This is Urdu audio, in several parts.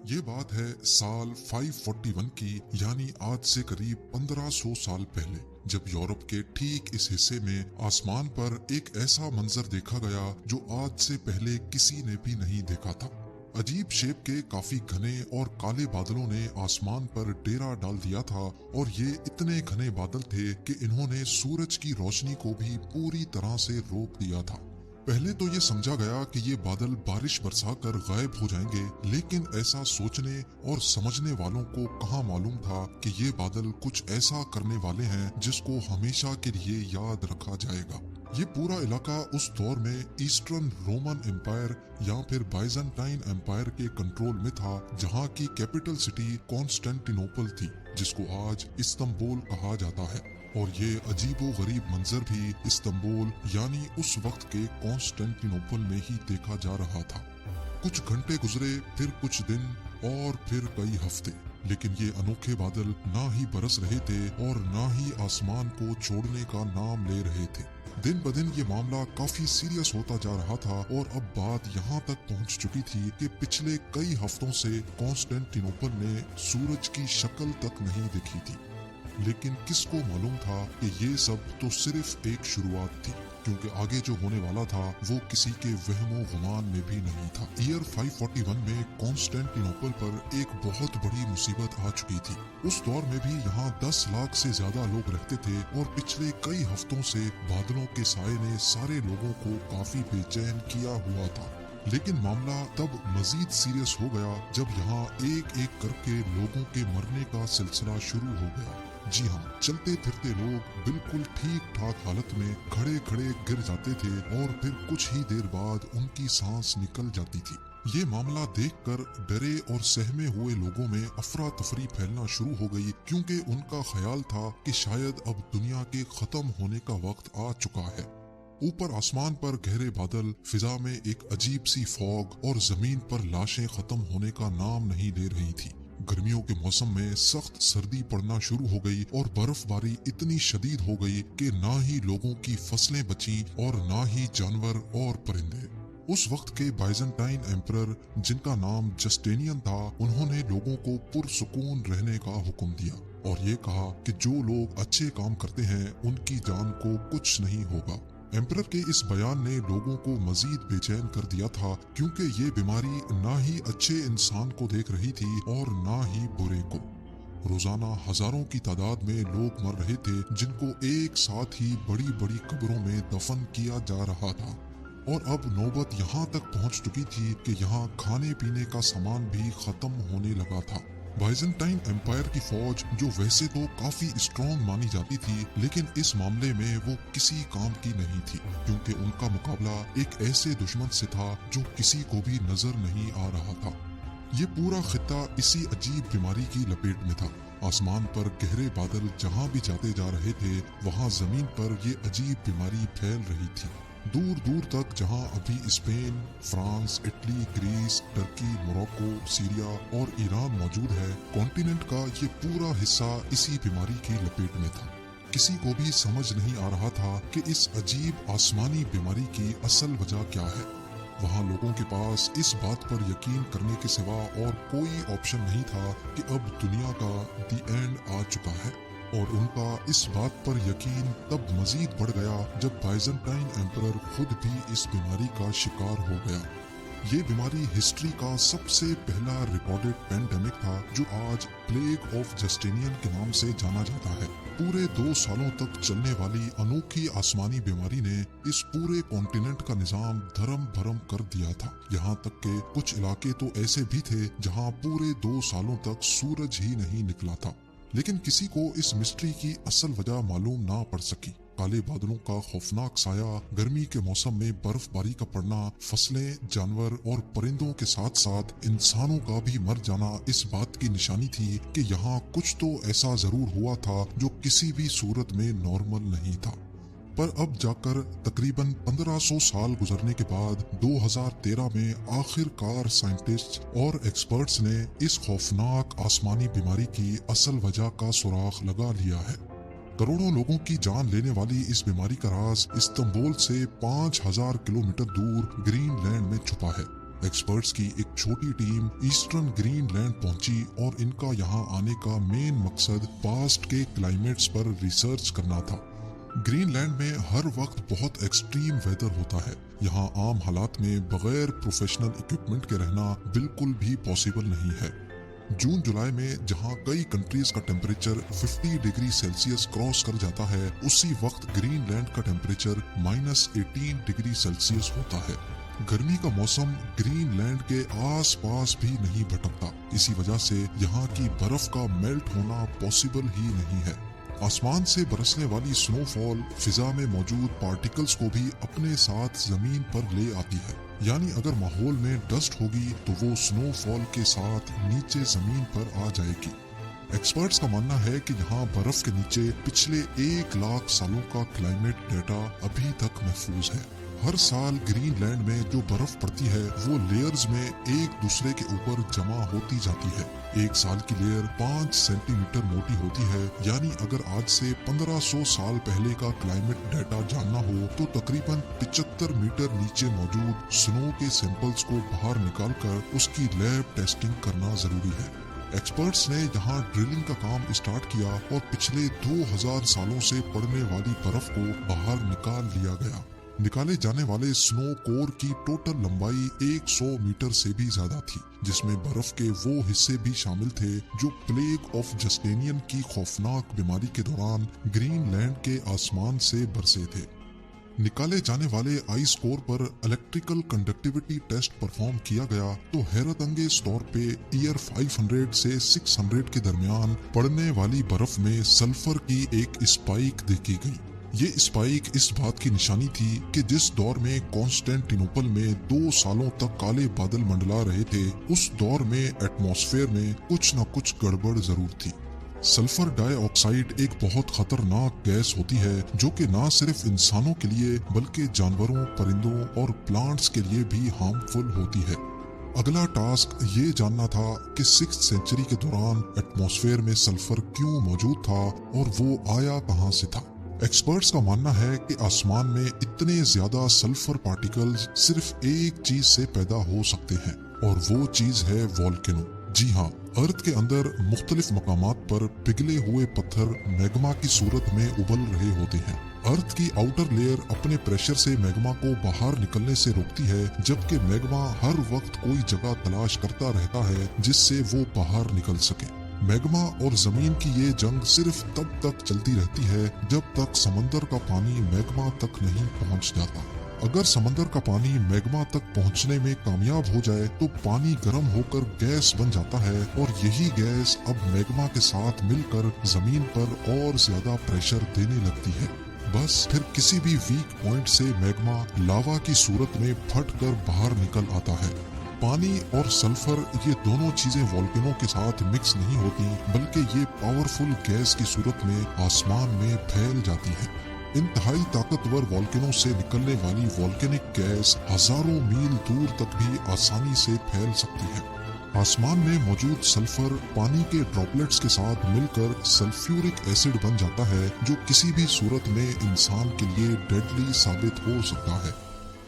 یہ بات ہے سال 541 کی، یعنی آج سے قریب 1500 سال پہلے، جب یورپ کے ٹھیک اس حصے میں آسمان پر ایک ایسا منظر دیکھا گیا جو آج سے پہلے کسی نے بھی نہیں دیکھا تھا۔ عجیب شیپ کے کافی گھنے اور کالے بادلوں نے آسمان پر ڈیرا ڈال دیا تھا، اور یہ اتنے گھنے بادل تھے کہ انہوں نے سورج کی روشنی کو بھی پوری طرح سے روک دیا تھا۔ پہلے تو یہ سمجھا گیا کہ یہ بادل بارش برسا کر غائب ہو جائیں گے، لیکن ایسا سوچنے اور سمجھنے والوں کو کہاں معلوم تھا کہ یہ بادل کچھ ایسا کرنے والے ہیں جس کو ہمیشہ کے لیے یاد رکھا جائے گا۔ یہ پورا علاقہ اس دور میں ایسٹرن رومن امپائر یا پھر بائزنٹائن امپائر کے کنٹرول میں تھا، جہاں کی کیپٹل سٹی کانسٹینٹینوپل تھی، جس کو آج استنبول کہا جاتا ہے۔ اور یہ عجیب و غریب منظر بھی استنبول یعنی اس وقت کے کانسٹینٹینوپل میں ہی دیکھا جا رہا تھا۔ کچھ گھنٹے گزرے، پھر کچھ دن، اور پھر کئی ہفتے، لیکن یہ انوکھے بادل نہ ہی برس رہے تھے اور نہ ہی آسمان کو چھوڑنے کا نام لے رہے تھے۔ دن بدن یہ معاملہ کافی سیریس ہوتا جا رہا تھا، اور اب بات یہاں تک پہنچ چکی تھی کہ پچھلے کئی ہفتوں سے کانسٹینٹینوپل نے سورج کی شکل تک نہیں دیکھی تھی۔ لیکن کس کو معلوم تھا کہ یہ سب تو صرف ایک شروعات تھی، کیونکہ آگے جو ہونے والا تھا وہ کسی کے وہم و گمان میں بھی نہیں تھا۔ ایئر 541 میں کانسٹینٹینوپل پر ایک بہت بڑی مصیبت آ چکی تھی۔ اس دور میں بھی یہاں 10 لاکھ سے زیادہ لوگ رہتے تھے، اور پچھلے کئی ہفتوں سے بادلوں کے سائے نے سارے لوگوں کو کافی بے چین کیا ہوا تھا۔ لیکن معاملہ تب مزید سیریس ہو گیا جب یہاں ایک ایک کر کے لوگوں کے مرنے کا سلسلہ شروع ہو گیا۔ جی ہاں، چلتے پھرتے لوگ بالکل ٹھیک ٹھاک حالت میں کھڑے کھڑے گر جاتے تھے، اور پھر کچھ ہی دیر بعد ان کی سانس نکل جاتی تھی۔ یہ معاملہ دیکھ کر ڈرے اور سہمے ہوئے لوگوں میں افراتفری پھیلنا شروع ہو گئی، کیونکہ ان کا خیال تھا کہ شاید اب دنیا کے ختم ہونے کا وقت آ چکا ہے۔ اوپر آسمان پر گہرے بادل، فضا میں ایک عجیب سی فوگ، اور زمین پر لاشیں ختم ہونے کا نام نہیں لے رہی تھی۔ گرمیوں کے موسم میں سخت سردی پڑنا شروع ہو گئی، اور برف باری اتنی شدید ہو گئی کہ نہ ہی لوگوں کی فصلیں بچیں اور نہ ہی جانور اور پرندے۔ اس وقت کے بائزنٹائن ایمپرر، جن کا نام جسٹینین تھا، انہوں نے لوگوں کو پرسکون رہنے کا حکم دیا، اور یہ کہا کہ جو لوگ اچھے کام کرتے ہیں ان کی جان کو کچھ نہیں ہوگا۔ ایمپرر کے اس بیان نے لوگوں کو مزید بے چین کر دیا تھا، کیونکہ یہ بیماری نہ ہی اچھے انسان کو دیکھ رہی تھی اور نہ ہی برے کو۔ روزانہ ہزاروں کی تعداد میں لوگ مر رہے تھے، جن کو ایک ساتھ ہی بڑی بڑی قبروں میں دفن کیا جا رہا تھا، اور اب نوبت یہاں تک پہنچ چکی تھی کہ یہاں کھانے پینے کا سامان بھی ختم ہونے لگا تھا۔ بائزنٹائن امپائر کی فوج، جو ویسے تو کافی اسٹرانگ مانی جاتی تھی، لیکن اس معاملے میں وہ کسی کام کی نہیں تھی، کیونکہ ان کا مقابلہ ایک ایسے دشمن سے تھا جو کسی کو بھی نظر نہیں آ رہا تھا۔ یہ پورا خطہ اسی عجیب بیماری کی لپیٹ میں تھا۔ آسمان پر گہرے بادل جہاں بھی جاتے جا رہے تھے، وہاں زمین پر یہ عجیب بیماری پھیل رہی تھی۔ دور دور تک جہاں ابھی Spain, France, Italy, Greece, Turkey, Morocco, Syria اور ایران موجود ہے، کانٹیننٹ کا یہ پورا حصہ اسی بیماری کی لپیٹ میں تھا۔ کسی کو بھی سمجھ نہیں آ رہا تھا کہ اس عجیب آسمانی بیماری کی اصل وجہ کیا ہے۔ وہاں لوگوں کے پاس اس بات پر یقین کرنے کے سوا اور کوئی آپشن نہیں تھا کہ اب دنیا کا دی اینڈ آ چکا ہے، اور ان کا اس بات پر یقین تب مزید بڑھ گیا جب بائزنٹائن ایمپرر خود بھی اس بیماری کا شکار ہو گیا۔ یہ بیماری ہسٹری کا سب سے پہلا ریکارڈڈ پینڈیمک تھا، جو آج پلیگ آف جسٹینین کے نام سے جانا جاتا ہے۔ پورے 2 سالوں تک چلنے والی انوکھی آسمانی بیماری نے اس پورے کانٹیننٹ کا نظام دھرم بھرم کر دیا تھا، یہاں تک کہ کچھ علاقے تو ایسے بھی تھے جہاں پورے 2 سالوں تک سورج ہی نہیں نکلا تھا۔ لیکن کسی کو اس مسٹری کی اصل وجہ معلوم نہ پڑ سکی۔ کالے بادلوں کا خوفناک سایہ، گرمی کے موسم میں برف باری کا پڑنا، فصلیں، جانور اور پرندوں کے ساتھ ساتھ انسانوں کا بھی مر جانا اس بات کی نشانی تھی کہ یہاں کچھ تو ایسا ضرور ہوا تھا جو کسی بھی صورت میں نارمل نہیں تھا۔ پر اب جا کر تقریباً 1500 سال گزرنے کے بعد 2013 میں آخر کار سائنٹسٹ اور ایکسپرٹس نے اس خوفناک آسمانی بیماری کی اصل وجہ کا سراغ لگا لیا ہے۔ کروڑوں لوگوں کی جان لینے والی اس بیماری کا راز استنبول سے 5000 کلومیٹر دور گرین لینڈ میں چھپا ہے۔ ایکسپرٹس کی ایک چھوٹی ٹیم ایسٹرن گرین لینڈ پہنچی اور ان کا یہاں آنے کا مین مقصد پاسٹ کے کلائمیٹس پر ریسرچ کرنا تھا۔ گرین لینڈ میں ہر وقت بہت ایکسٹریم ویدر ہوتا ہے۔ یہاں عام حالات میں بغیر پروفیشنل اکوپمنٹ کے رہنا بالکل بھی پاسبل نہیں ہے۔ جون جولائی میں جہاں کئی کنٹریز کا ٹیمپریچر 50 ڈگری سیلسیس کراس کر جاتا ہے، اسی وقت گرین لینڈ کا ٹیمپریچر -18 ڈگری سیلسیس ہوتا ہے۔ گرمی کا موسم گرین لینڈ کے آس پاس بھی نہیں بھٹکتا، اسی وجہ سے یہاں کی برف کا میلٹ ہونا پاسبل ہی نہیں ہے۔ آسمان سے برسنے والی سنو فال فضا میں موجود پارٹیکلز کو بھی اپنے ساتھ زمین پر لے آتی ہے، یعنی اگر ماحول میں ڈسٹ ہوگی تو وہ سنو فال کے ساتھ نیچے زمین پر آ جائے گی۔ ایکسپرٹس کا ماننا ہے کہ یہاں برف کے نیچے پچھلے 1 لاکھ سالوں کا کلائمیٹ ڈیٹا ابھی تک محفوظ ہے۔ ہر سال گرین لینڈ میں جو برف پڑتی ہے وہ لیئرز میں ایک دوسرے کے اوپر جمع ہوتی جاتی ہے۔ ایک سال کی لیئر 5 سینٹی میٹر موٹی ہوتی ہے، یعنی اگر آج سے 1500 سال پہلے کا کلائمیٹ ڈیٹا جاننا ہو تو تقریباً 75 میٹر نیچے موجود سنو کے سیمپلز کو باہر نکال کر اس کی لیب ٹیسٹنگ کرنا ضروری ہے۔ ایکسپرٹس نے یہاں ڈرلنگ کا کام اسٹارٹ کیا اور پچھلے 2000 سالوں سے پڑنے والی برف کو باہر نکال لیا گیا۔ نکالے جانے والے سنو کور کی ٹوٹل لمبائی 100 میٹر سے بھی زیادہ تھی، جس میں برف کے وہ حصے بھی شامل تھے جو پلیگ آف جسٹینین کی خوفناک بیماری کے دوران گرین لینڈ کے آسمان سے برسے تھے۔ نکالے جانے والے آئس کور پر الیکٹریکل کنڈکٹیوٹی ٹیسٹ پرفارم کیا گیا تو حیرت انگیز طور پہ ایئر 500 سے 600 کے درمیان پڑنے والی برف میں سلفر کی ایک اسپائک دیکھی گئی۔ یہ اسپائک اس بات کی نشانی تھی کہ جس دور میں کانسٹینٹینوپل میں 2 سالوں تک کالے بادل منڈلا رہے تھے، اس دور میں ایٹماسفیئر میں کچھ نہ کچھ گڑبڑ ضرور تھی۔ سلفر ڈائی آکسائڈ ایک بہت خطرناک گیس ہوتی ہے جو کہ نہ صرف انسانوں کے لیے بلکہ جانوروں، پرندوں اور پلانٹس کے لیے بھی ہارمفل ہوتی ہے۔ اگلا ٹاسک یہ جاننا تھا کہ 6th سینچری کے دوران ایٹماسفیئر میں سلفر کیوں موجود تھا اور وہ آیا کہاں سے تھا۔ ایکسپرٹس کا ماننا ہے کہ آسمان میں اتنے زیادہ سلفر پارٹیکلز صرف ایک چیز سے پیدا ہو سکتے ہیں اور وہ چیز ہے والکینو۔ جی ہاں، ارتھ کے اندر مختلف مقامات پر پگھلے ہوئے پتھر میگما کی صورت میں ابل رہے ہوتے ہیں۔ ارتھ کی آؤٹر لیئر اپنے پریشر سے میگما کو باہر نکلنے سے روکتی ہے، جبکہ میگما ہر وقت کوئی جگہ تلاش کرتا رہتا ہے جس سے وہ باہر نکل سکے۔ میگما اور زمین کی یہ جنگ صرف تب تک چلتی رہتی ہے جب تک سمندر کا پانی میگما تک نہیں پہنچ جاتا۔ اگر سمندر کا پانی میگما تک پہنچنے میں کامیاب ہو جائے تو پانی گرم ہو کر گیس بن جاتا ہے اور یہی گیس اب میگما کے ساتھ مل کر زمین پر اور زیادہ پریشر دینے لگتی ہے۔ بس پھر کسی بھی ویک پوائنٹ سے میگما لاوا کی صورت میں پھٹ کر باہر نکل آتا ہے۔ پانی اور سلفر یہ دونوں چیزیں والکینو کے ساتھ مکس نہیں ہوتی، بلکہ یہ پاورفل گیس کی صورت میں آسمان میں پھیل جاتی ہیں۔ انتہائی طاقتور والکینو سے نکلنے والی والکینک گیس ہزاروں میل دور تک بھی آسانی سے پھیل سکتی ہے۔ آسمان میں موجود سلفر پانی کے ڈراپلیٹس کے ساتھ مل کر سلفیورک ایسڈ بن جاتا ہے، جو کسی بھی صورت میں انسان کے لیے ڈیڈلی ثابت ہو سکتا ہے۔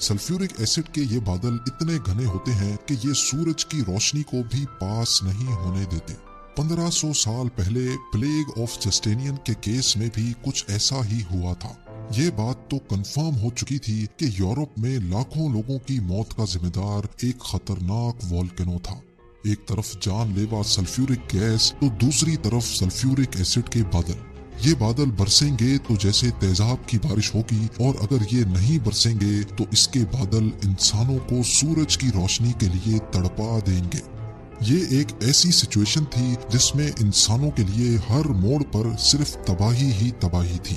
سلفیورک ایسڈ کے یہ بادل اتنے گھنے ہوتے ہیں کہ یہ سورج کی روشنی کو بھی پاس نہیں ہونے دیتے۔ 1500 سال پہلے پلیگ آف جسٹینین کے کیس میں بھی کچھ ایسا ہی ہوا تھا۔ یہ بات تو کنفرم ہو چکی تھی کہ یورپ میں لاکھوں لوگوں کی موت کا ذمہ دار ایک خطرناک والکینو تھا۔ ایک طرف جان لیوا سلفیورک گیس تو دوسری طرف سلفیورک ایسڈ کے بادل۔ یہ بادل برسیں گے تو جیسے تیزاب کی بارش ہوگی، اور اگر یہ نہیں برسیں گے تو اس کے بادل انسانوں کو سورج کی روشنی کے لیے تڑپا دیں گے۔ یہ ایک ایسی سچویشن تھی جس میں انسانوں کے لیے ہر موڑ پر صرف تباہی ہی تباہی تھی۔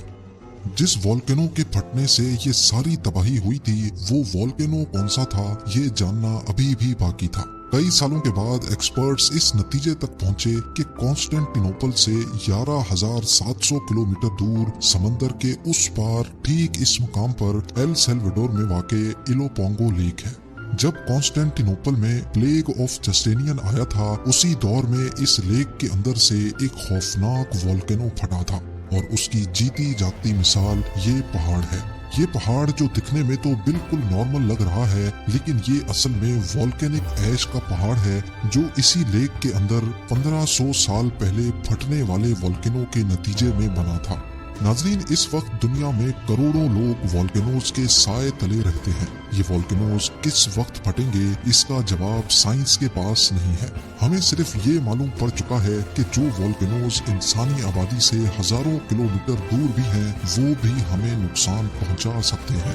جس والکینو کے پھٹنے سے یہ ساری تباہی ہوئی تھی، وہ والکینو کون سا تھا یہ جاننا ابھی بھی باقی تھا۔ کئی سالوں کے بعد ایکسپرٹس اس نتیجے تک پہنچے کہ کانسٹینٹینوپل سے 11,700 کلومیٹر دور سمندر کے اس پار ٹھیک اس مقام پر ایل سیلویڈور میں واقع ایلوپونگو لیک ہے۔ جب کانسٹینٹینوپل میں پلیگ آف جسٹینین آیا تھا، اسی دور میں اس لیک کے اندر سے ایک خوفناک والکینو پھٹا تھا، اور اس کی جیتی جاگتی مثال یہ پہاڑ ہے۔ یہ پہاڑ جو دکھنے میں تو بالکل نارمل لگ رہا ہے، لیکن یہ اصل میں والکینک ایش کا پہاڑ ہے جو اسی لیک کے اندر 1500 سال پہلے پھٹنے والے والکینو کے نتیجے میں بنا تھا۔ ناظرین، اس وقت دنیا میں کروڑوں لوگ والکینوز کے سائے تلے رہتے ہیں۔ یہ والکینوز کس وقت پھٹیں گے اس کا جواب سائنس کے پاس نہیں ہے۔ ہمیں صرف یہ معلوم پڑ چکا ہے کہ جو والکینوز انسانی آبادی سے ہزاروں کلومیٹر دور بھی ہیں وہ بھی ہمیں نقصان پہنچا سکتے ہیں۔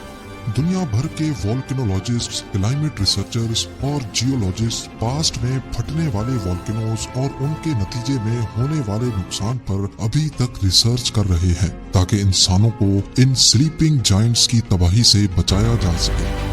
دنیا بھر کے والکینولوجسٹ، کلائمیٹ ریسرچرز اور جیولوجسٹ پاسٹ میں پھٹنے والے والکینوز اور ان کے نتیجے میں ہونے والے نقصان پر ابھی تک ریسرچ کر رہے ہیں تاکہ انسانوں کو ان سلیپنگ جائنٹس کی تباہی سے بچایا جا سکے۔